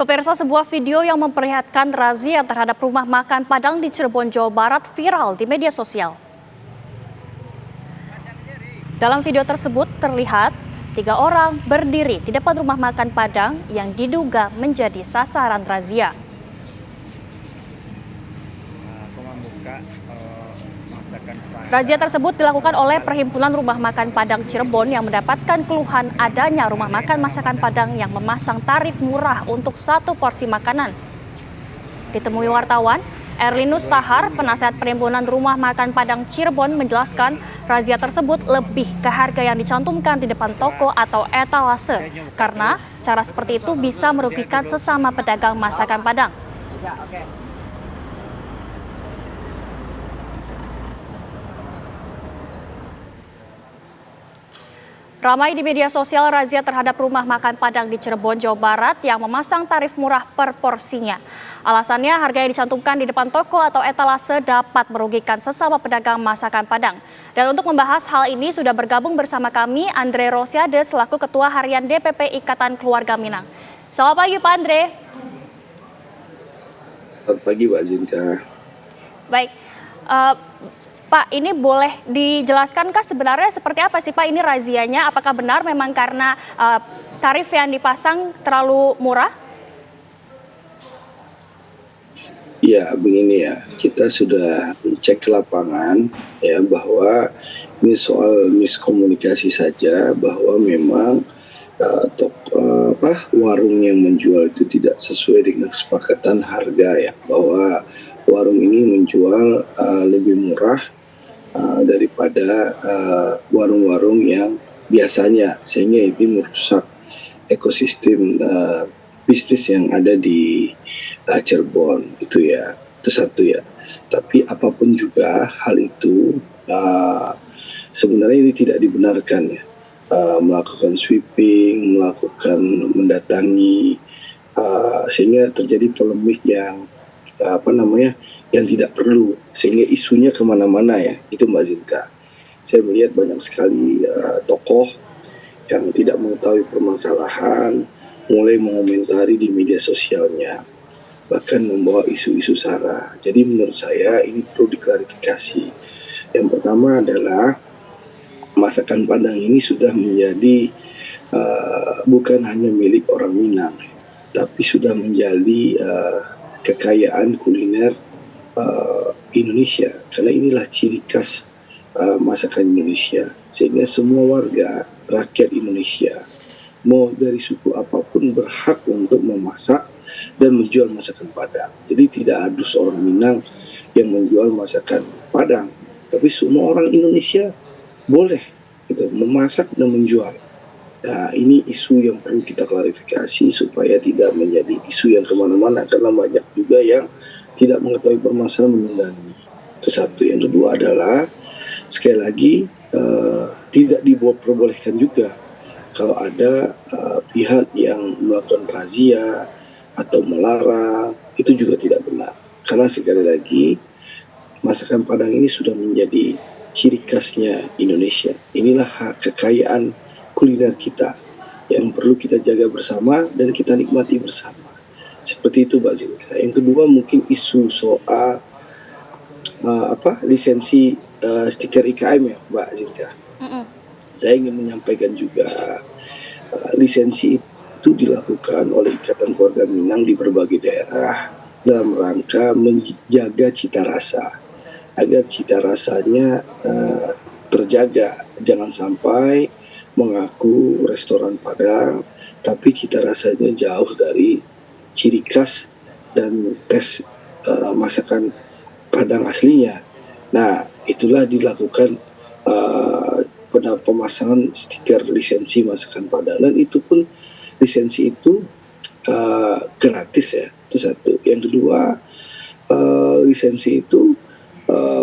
Pemirsa, sebuah video yang memperlihatkan razia terhadap rumah makan Padang di Cirebon, Jawa Barat viral di media sosial. Dalam video tersebut terlihat 3 orang berdiri di depan rumah makan Padang yang diduga menjadi sasaran razia. Razia tersebut dilakukan oleh Perhimpunan Rumah Makan Padang Cirebon yang mendapatkan keluhan adanya rumah makan masakan Padang yang memasang tarif murah untuk satu porsi makanan. Ditemui wartawan, Erlinus Tahar, penasihat Perhimpunan Rumah Makan Padang Cirebon menjelaskan razia tersebut lebih ke harga yang dicantumkan di depan toko atau etalase karena cara seperti itu bisa merugikan sesama pedagang masakan Padang. Ramai di media sosial razia terhadap rumah makan Padang di Cirebon, Jawa Barat yang memasang tarif murah per porsinya. Alasannya harga yang dicantumkan di depan toko atau etalase dapat merugikan sesama pedagang masakan Padang. Dan untuk membahas hal ini sudah bergabung bersama kami Andre Rosiade selaku Ketua Harian DPP Ikatan Keluarga Minang. Selamat pagi Pak Andre. Selamat pagi Mbak Zinka. Baik. Pak, ini boleh dijelaskankah sebenarnya seperti apa sih Pak ini razianya? Apakah benar memang karena tarif yang dipasang terlalu murah? Ya, begini ya, kita sudah cek ke lapangan ya bahwa ini soal miskomunikasi saja, bahwa memang warung yang menjual itu tidak sesuai dengan kesepakatan harga ya, bahwa warung ini menjual lebih murah daripada warung-warung yang biasanya, sehingga ini merusak ekosistem bisnis yang ada di Cirebon itu ya, itu satu ya. Tapi apapun juga hal itu sebenarnya ini tidak dibenarkan ya, melakukan sweeping, melakukan mendatangi sehingga terjadi polemik yang yang tidak perlu, sehingga isunya kemana-mana ya, itu Mbak Zinka. Saya melihat banyak sekali tokoh yang tidak mengetahui permasalahan, mulai mengomentari di media sosialnya, bahkan membawa isu-isu sara. Jadi menurut saya ini perlu diklarifikasi. Yang pertama adalah masakan Padang ini sudah menjadi bukan hanya milik orang Minang, tapi sudah menjadi kekayaan kuliner Indonesia, karena inilah ciri khas masakan Indonesia, sehingga semua warga rakyat Indonesia mau dari suku apapun berhak untuk memasak dan menjual masakan Padang. Jadi tidak harus orang Minang yang menjual masakan Padang, tapi semua orang Indonesia boleh gitu memasak dan menjual. Nah, ini isu yang perlu kita klarifikasi supaya tidak menjadi isu yang kemana-mana, karena banyak juga yang tidak mengetahui permasalahan menunggangi. Itu satu. Yang kedua adalah sekali lagi tidak diperbolehkan juga kalau ada pihak yang melakukan razia atau melarang, itu juga tidak benar. Karena sekali lagi masakan Padang ini sudah menjadi ciri khasnya Indonesia. Inilah kekayaan kuliner kita yang perlu kita jaga bersama dan kita nikmati bersama. Seperti itu Mbak Zinka. Yang kedua mungkin isu soal lisensi stiker IKM ya Mbak Zinka. Saya ingin menyampaikan juga lisensi itu dilakukan oleh Ikatan Keluarga Minang di berbagai daerah dalam rangka menjaga cita rasa, agar cita rasanya terjaga. Jangan sampai mengaku restoran Padang tapi cita rasanya jauh dari ciri khas dan tes masakan Padang aslinya. Nah, itulah dilakukan pada pemasangan stiker lisensi masakan Padang, dan itu pun lisensi itu gratis ya, itu satu. Yang kedua, lisensi itu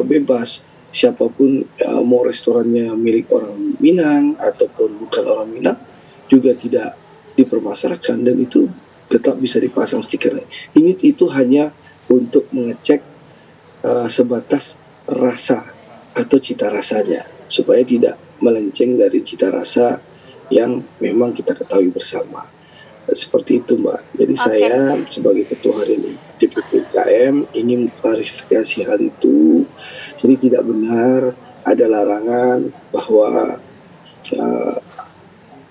bebas, siapapun mau restorannya milik orang Minang ataupun bukan orang Minang juga tidak dipermasalahkan, dan itu tetap bisa dipasang stikernya. Itu hanya untuk mengecek sebatas rasa atau cita rasanya, supaya tidak melenceng dari cita rasa yang memang kita ketahui bersama. seperti itu, Mbak. Jadi Oke, saya sebagai ketua harian DPP IKM ingin mengklarifikasi hal itu. Jadi tidak benar ada larangan bahwa uh,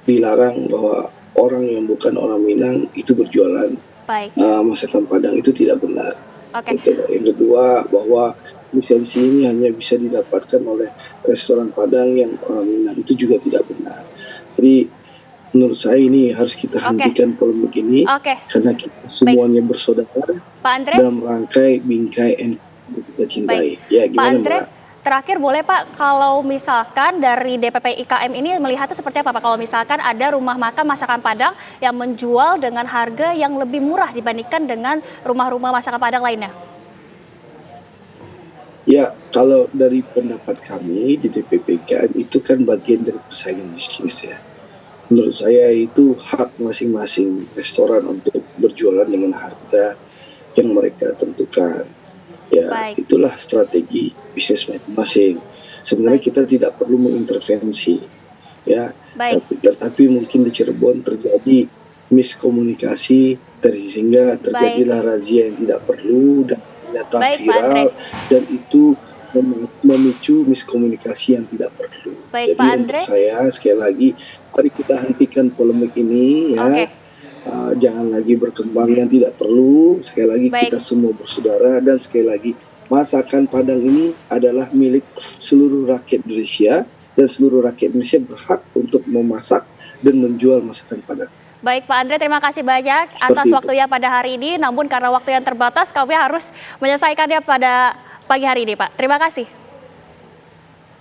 dilarang bahwa orang yang bukan orang Minang itu berjualan baik. masakan Padang, itu tidak benar. Oke, Itu. Yang kedua, bahwa lisensi ini hanya bisa didapatkan oleh restoran Padang yang orang Minang, itu juga tidak benar. Jadi menurut saya ini harus kita oke, hentikan polemik ini oke. karena kita Baik, semuanya bersaudara Pak Andre. dalam rangkai bingkai NKRI kita cintai. Baik, Ya, Pak gimana Andre, Mbak? terakhir boleh Pak, kalau misalkan dari DPP IKM ini melihatnya seperti apa Pak? Kalau misalkan ada rumah makan masakan Padang yang menjual dengan harga yang lebih murah dibandingkan dengan rumah-rumah masakan Padang lainnya? Ya, kalau dari pendapat kami di DPP IKM itu kan bagian dari persaingan bisnis ya. Menurut saya itu hak masing-masing restoran untuk berjualan dengan harga yang mereka tentukan. Ya, Baik, itulah strategi bisnis masing-masing. Sebenarnya baik, kita tidak perlu mengintervensi, ya. baik, Tetapi mungkin di Cirebon terjadi miskomunikasi, sehingga baik, terjadilah razia yang tidak perlu dan ternyata baik Pak Andre. viral, dan itu memicu miskomunikasi yang tidak perlu. Baik Jadi Pak untuk Andre. saya sekali lagi, mari kita hentikan polemik ini Oke, ya. Jangan lagi berkembang yang tidak perlu. Sekali lagi baik, kita semua bersaudara, dan sekali lagi masakan Padang ini adalah milik seluruh rakyat Indonesia, dan seluruh rakyat Indonesia berhak untuk memasak dan menjual masakan Padang. baik Pak Andre, terima kasih banyak atas Seperti itu. waktunya pada hari ini. Namun karena waktu yang terbatas, kami harus menyelesaikannya pada pagi hari ini Pak. Terima kasih.